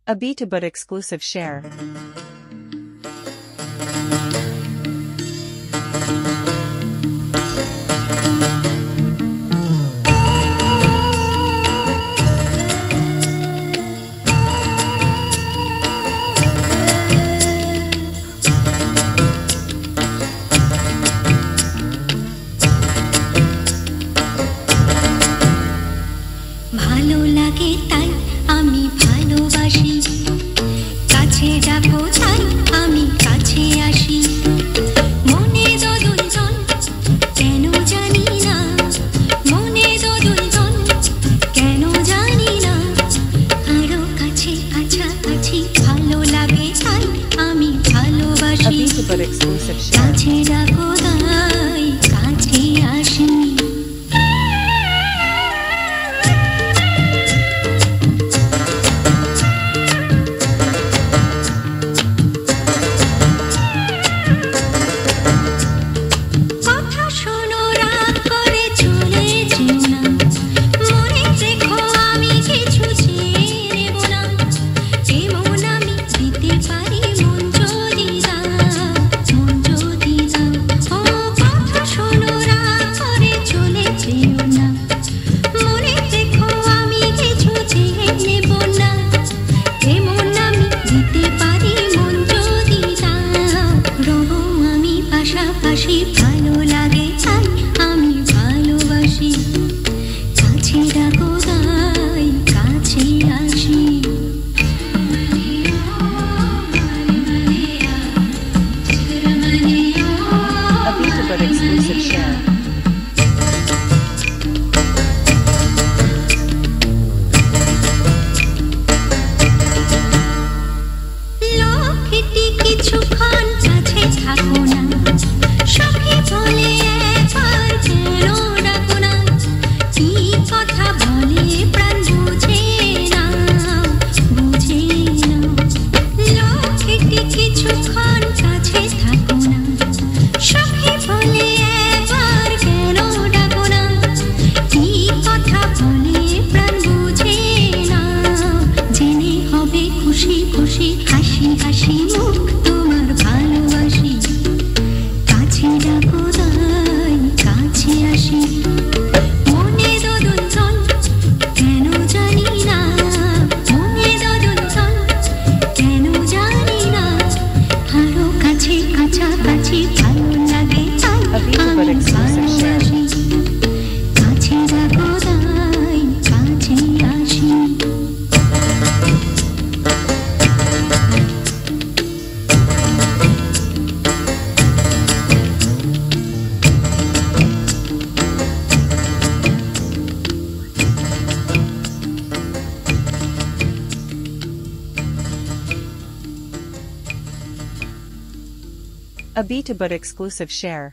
A beta but exclusive share. ভালো লাগে তাই আমি ভালোবাসি, কাছে ডাকো তাই আমি কাছে আসি। মনে দোদুল দোল কেন জানি না, মনে দোদুল দোল কেন জানি না। আরো কাছে কাছাকাছি ভালো লাগে তাই আমি ভালোবাসি, কাছে ডাকো তাই কাছে আসি। পাশাপাশি ভালো লাগে তাই আমি ভালোবাসি, কাছে ডাকো তাই কাছে আসি। A beta but exclusive share. লক্ষ্মীটি কিছুক্ষণ কাছে থাকো না, সখী বলে একবার কেন ডাকো না। কি কথা বলে প্রাণ বুঝে না, বুঝে না। লক্ষ্মীটি কিছুক্ষণ কাছে থাকো না, সখী বলে একবার কেন ডাকো না। কি কথা বলে প্রাণ বুঝে না, জেনে হবে খুশি খুশি, হাসি হাসি মুখ তোমার ভালোবাসি, কাছে ডাকো তাই কাছে আসি। মনে দোদুল দোল কেন জানি না, মনে দোদুল দোল কেন জানি না। আরো কাছে কাছাকাছি ভালো লাগে তাই আমি ভালোবাসি, কাছে ডাকো তাই কাছে আসি। A beta but exclusive share.